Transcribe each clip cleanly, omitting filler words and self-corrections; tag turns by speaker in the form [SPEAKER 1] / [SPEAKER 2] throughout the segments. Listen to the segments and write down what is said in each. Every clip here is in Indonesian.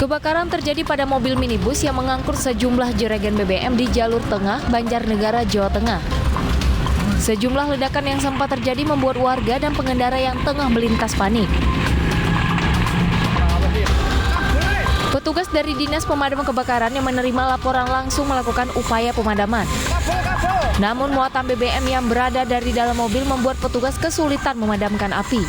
[SPEAKER 1] Kebakaran terjadi pada mobil minibus yang mengangkut sejumlah jerigen BBM di jalur tengah Banjarnegara, Jawa Tengah. Sejumlah ledakan yang sempat terjadi membuat warga dan pengendara yang tengah melintas panik. Petugas dari Dinas Pemadam Kebakaran yang menerima laporan langsung melakukan upaya pemadaman. Namun muatan BBM yang berada dari dalam mobil membuat petugas kesulitan memadamkan api.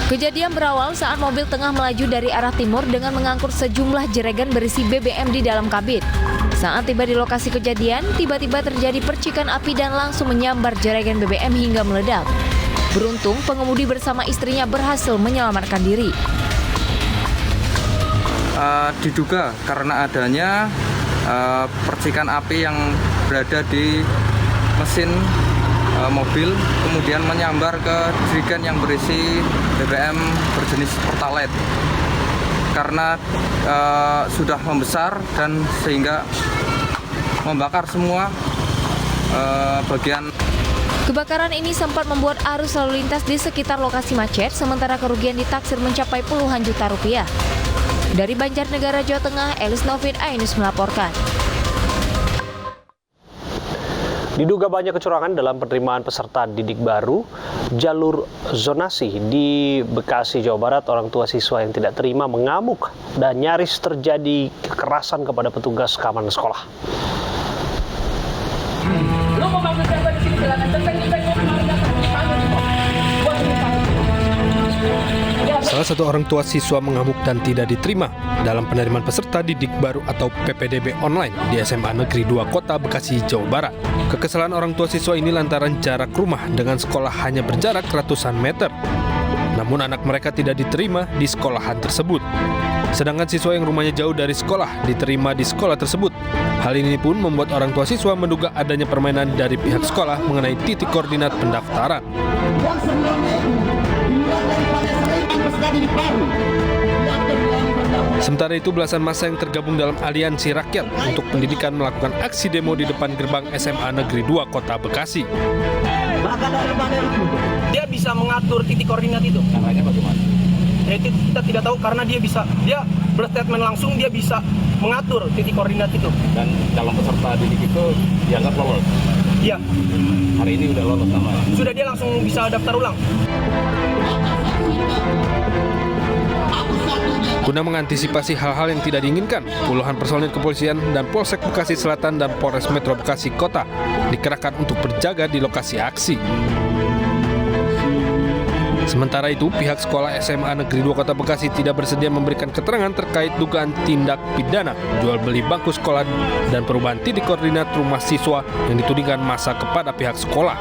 [SPEAKER 1] Kejadian berawal saat mobil tengah melaju dari arah timur dengan mengangkut sejumlah jerigen berisi BBM di dalam kabin. Saat tiba di lokasi kejadian, tiba-tiba terjadi percikan api dan langsung menyambar jerigen BBM hingga meledak. Beruntung, pengemudi bersama istrinya berhasil menyelamatkan diri.
[SPEAKER 2] Diduga karena adanya percikan api yang berada di mesin mobil, kemudian menyambar ke jerigen yang berisi BBM berjenis Pertalite. Karena sudah membesar dan sehingga membakar semua bagian.
[SPEAKER 1] Kebakaran ini sempat membuat arus lalu lintas di sekitar lokasi macet, sementara kerugian ditaksir mencapai puluhan juta rupiah. Dari Banjarnegara, Jawa Tengah, Elis Novin, iNews melaporkan.
[SPEAKER 3] Diduga banyak kecurangan dalam penerimaan peserta didik baru jalur zonasi di Bekasi, Jawa Barat. Orang tua siswa yang tidak terima mengamuk dan nyaris terjadi kekerasan kepada petugas keamanan sekolah.
[SPEAKER 4] Salah satu orang tua siswa mengamuk dan tidak diterima dalam penerimaan peserta didik baru atau PPDB online di SMA Negeri 2 Kota Bekasi, Jawa Barat. Kekesalan orang tua siswa ini lantaran jarak rumah dengan sekolah hanya berjarak ratusan meter. Namun anak mereka tidak diterima di sekolahan tersebut. Sedangkan siswa yang rumahnya jauh dari sekolah diterima di sekolah tersebut. Hal ini pun membuat orang tua siswa menduga adanya permainan dari pihak sekolah mengenai titik koordinat pendaftaran. Sementara itu, belasan massa yang tergabung dalam Aliansi Rakyat untuk Pendidikan melakukan aksi demo di depan gerbang SMA Negeri 2 Kota Bekasi.
[SPEAKER 5] Dia bisa mengatur titik koordinat itu. Caranya bagaimana? Itu kita tidak tahu karena dia berstatement langsung, dia bisa mengatur titik koordinat itu.
[SPEAKER 6] Dan calon peserta didik itu dianggap lolos?
[SPEAKER 5] Iya.
[SPEAKER 6] Hari ini udah lolos namanya?
[SPEAKER 5] Sudah, dia langsung bisa daftar ulang.
[SPEAKER 4] Guna mengantisipasi hal-hal yang tidak diinginkan, puluhan personil kepolisian dan Polsek Bekasi Selatan dan Polres Metro Bekasi Kota dikerahkan untuk berjaga di lokasi aksi. Sementara itu, pihak sekolah SMA Negeri 2 Kota Bekasi tidak bersedia memberikan keterangan terkait dugaan tindak pidana, jual beli bangku sekolah, dan perubahan titik koordinat rumah siswa yang ditudingkan massa kepada pihak sekolah.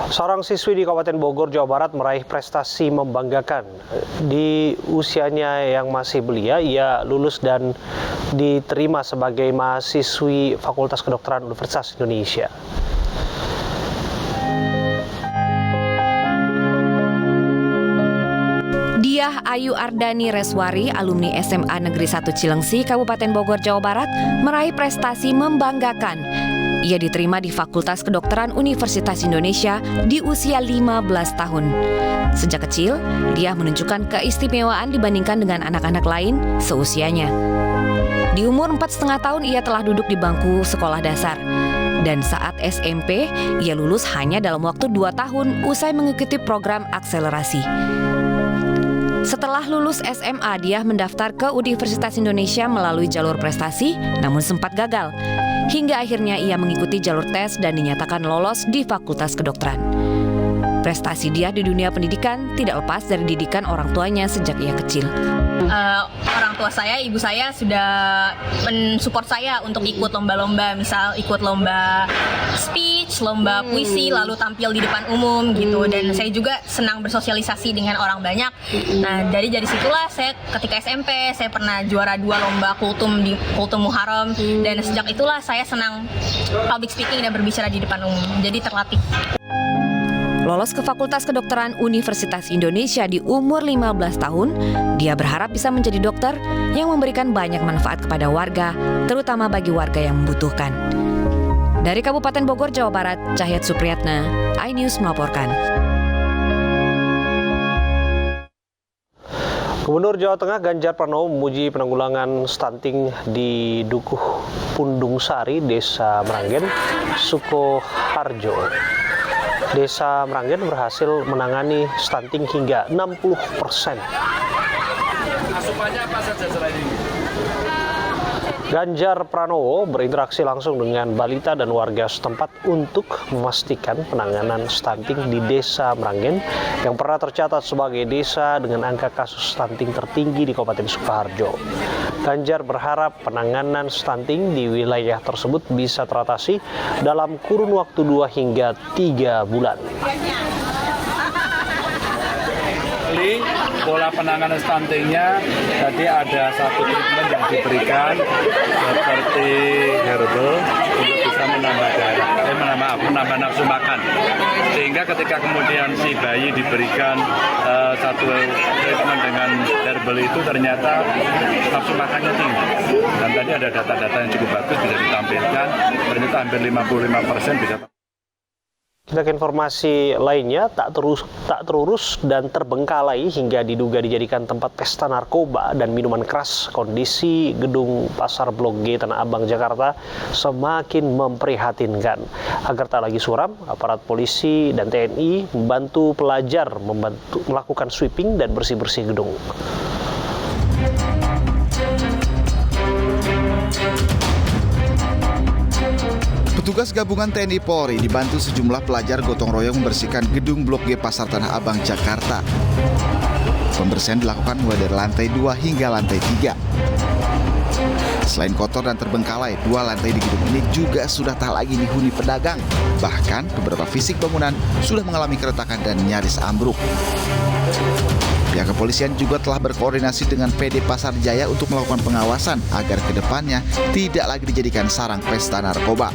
[SPEAKER 3] Seorang siswi di Kabupaten Bogor, Jawa Barat meraih prestasi membanggakan. Di usianya yang masih belia, ia lulus dan diterima sebagai mahasiswi Fakultas Kedokteran Universitas Indonesia.
[SPEAKER 1] Diah Ayu Ardani Reswari, alumni SMA Negeri 1 Cilengsi, Kabupaten Bogor, Jawa Barat, meraih prestasi membanggakan. Ia diterima di Fakultas Kedokteran Universitas Indonesia di usia 15 tahun. Sejak kecil, dia menunjukkan keistimewaan dibandingkan dengan anak-anak lain seusianya. Di umur 4,5 tahun, ia telah duduk di bangku sekolah dasar. Dan saat SMP, ia lulus hanya dalam waktu 2 tahun usai mengikuti program akselerasi. Setelah lulus SMA, dia mendaftar ke Universitas Indonesia melalui jalur prestasi, namun sempat gagal. Hingga akhirnya ia mengikuti jalur tes dan dinyatakan lolos di Fakultas Kedokteran. Prestasi dia di dunia pendidikan tidak lepas dari didikan orang tuanya sejak ia kecil.
[SPEAKER 7] Orang tua saya, ibu saya sudah mensupport saya untuk ikut lomba-lomba, misal ikut lomba speech, lomba puisi, lalu tampil di depan umum gitu. Dan saya juga senang bersosialisasi dengan orang banyak. Nah, dari situlah saya ketika SMP saya pernah juara 2 lomba kultum di Kultum Muharram, dan sejak itulah saya senang public speaking dan berbicara di depan umum. Jadi terlatih.
[SPEAKER 1] Lolos ke Fakultas Kedokteran Universitas Indonesia di umur 15 tahun, dia berharap bisa menjadi dokter yang memberikan banyak manfaat kepada warga, terutama bagi warga yang membutuhkan. Dari Kabupaten Bogor, Jawa Barat, Cahyat Supriyatna, iNews melaporkan.
[SPEAKER 3] Gubernur Jawa Tengah Ganjar Pranowo memuji penanggulangan stunting di Dukuh Pundung Sari, Desa Meranggen, Sukoharjo. Desa Meranggen berhasil menangani stunting hingga 60%.
[SPEAKER 6] Asupannya apa saja selain ini?
[SPEAKER 3] Ganjar Pranowo berinteraksi langsung dengan balita dan warga setempat untuk memastikan penanganan stunting di Desa Meranggen yang pernah tercatat sebagai desa dengan angka kasus stunting tertinggi di Kabupaten Sukoharjo. Ganjar berharap penanganan stunting di wilayah tersebut bisa teratasi dalam kurun waktu 2 hingga 3 bulan.
[SPEAKER 6] Pola penanganan stuntingnya tadi ada satu treatment yang diberikan seperti herbal untuk bisa menambah nafsu makan, sehingga ketika kemudian si bayi diberikan satu treatment dengan herbal itu ternyata nafsu makannya tinggi, dan tadi ada data-data yang cukup bagus bisa ditampilkan, ternyata hampir 55% bisa.
[SPEAKER 3] Kita ke informasi lainnya, tak terurus dan terbengkalai hingga diduga dijadikan tempat pesta narkoba dan minuman keras. Kondisi gedung Pasar Blok G Tanah Abang, Jakarta semakin memprihatinkan. Agar tak lagi suram, aparat polisi dan TNI membantu pelajar melakukan sweeping dan bersih-bersih gedung.
[SPEAKER 8] Petugas gabungan TNI Polri dibantu sejumlah pelajar gotong royong membersihkan gedung Blok G Pasar Tanah Abang, Jakarta. Pembersihan dilakukan mulai dari lantai 2 hingga lantai 3. Selain kotor dan terbengkalai, 2 lantai di gedung ini juga sudah tak lagi dihuni pedagang. Bahkan beberapa fisik bangunan sudah mengalami keretakan dan nyaris ambruk. Pihak kepolisian juga telah berkoordinasi dengan PD Pasar Jaya untuk melakukan pengawasan agar kedepannya tidak lagi dijadikan sarang pesta narkoba.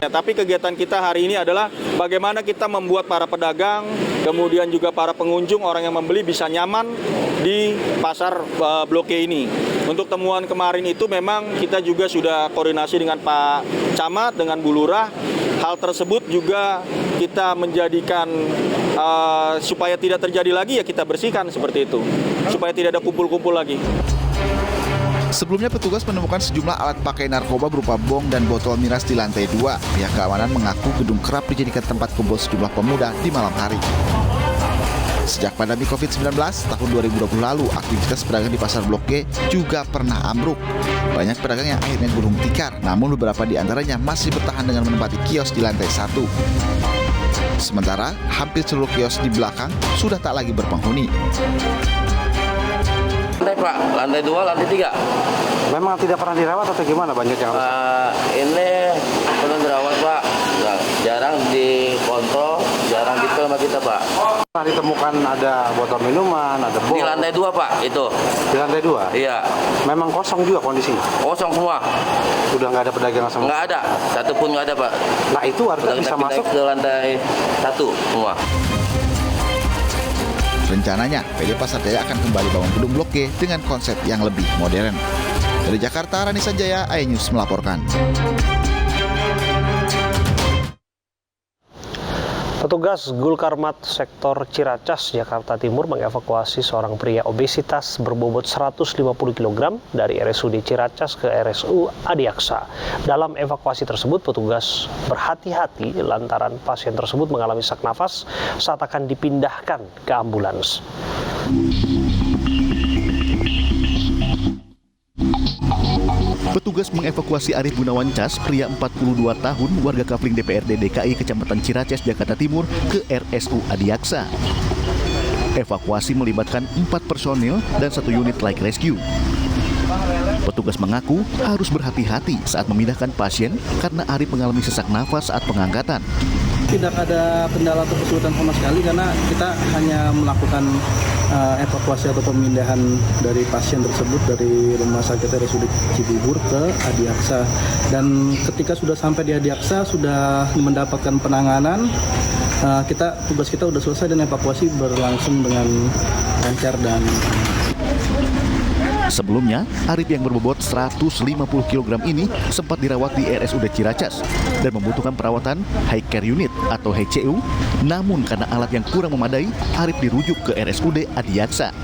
[SPEAKER 9] Tapi kegiatan kita hari ini adalah bagaimana kita membuat para pedagang, kemudian juga para pengunjung, orang yang membeli bisa nyaman di pasar Blok G ini. Untuk temuan kemarin itu memang kita juga sudah koordinasi dengan Pak Camat, dengan Bu Lurah. Hal tersebut juga kita menjadikan supaya tidak terjadi lagi, ya kita bersihkan seperti itu. Supaya tidak ada kumpul-kumpul lagi.
[SPEAKER 8] Sebelumnya petugas menemukan sejumlah alat pakai narkoba berupa bong dan botol miras di lantai 2. Pihak keamanan mengaku gedung kerap dijadikan tempat kumpul sejumlah pemuda di malam hari. Sejak pandemi COVID-19 tahun 2020 lalu, aktivitas pedagang di Pasar Blok G juga pernah ambruk. Banyak pedagang yang akhirnya gulung tikar, namun beberapa di antaranya masih bertahan dengan menempati kios di lantai 1. Sementara, hampir seluruh kios di belakang sudah tak lagi berpenghuni.
[SPEAKER 10] Lantai Pak, lantai 2, lantai 3.
[SPEAKER 11] Memang tidak pernah dirawat atau gimana banyak yang harus?
[SPEAKER 10] Ini perlu dirawat Pak, jarang dikontrol, jarang dipel sama kita Pak.
[SPEAKER 11] Pernah ditemukan ada botol minuman, ada bom?
[SPEAKER 10] Di lantai 2 Pak, itu.
[SPEAKER 11] Di lantai 2?
[SPEAKER 10] Iya.
[SPEAKER 11] Memang kosong juga kondisinya?
[SPEAKER 10] Kosong semua.
[SPEAKER 11] Udah nggak ada pedagang sama?
[SPEAKER 10] Nggak ada, satu pun nggak ada Pak.
[SPEAKER 11] Nah itu warga bisa masuk?
[SPEAKER 10] Ke lantai 1 semua.
[SPEAKER 8] Rencananya, PD Pasar Jaya akan kembali bangun gedung Blok G dengan konsep yang lebih modern. Dari Jakarta, Rani Sanjaya, iNews melaporkan.
[SPEAKER 3] Petugas Gulkarmat Sektor Ciracas, Jakarta Timur mengevakuasi seorang pria obesitas berbobot 150 kg dari RSUD Ciracas ke RSU Adiaksa. Dalam evakuasi tersebut, petugas berhati-hati lantaran pasien tersebut mengalami sesak nafas saat akan dipindahkan ke ambulans.
[SPEAKER 12] Petugas mengevakuasi Arif Gunawan Cas, pria 42 tahun, warga Kafling DPRD DKI Kecamatan Ciracas, Jakarta Timur, ke RSU Adiaksa. Evakuasi melibatkan 4 personil dan 1 unit light rescue. Petugas mengaku harus berhati-hati saat memindahkan pasien karena Arif mengalami sesak nafas saat pengangkatan.
[SPEAKER 5] Tidak ada kendala atau kesulitan sama sekali karena kita hanya melakukan evakuasi atau pemindahan dari pasien tersebut dari rumah sakit RSUD Cibubur ke Adiaksa. Dan ketika sudah sampai di Adiaksa sudah mendapatkan penanganan, tugas kita sudah selesai dan evakuasi berlangsung dengan lancar dan
[SPEAKER 12] Sebelumnya, Arif yang berbobot 150 kg ini sempat dirawat di RSUD Ciracas dan membutuhkan perawatan High Care Unit atau HCU. Namun karena alat yang kurang memadai, Arif dirujuk ke RSUD Adiaksa.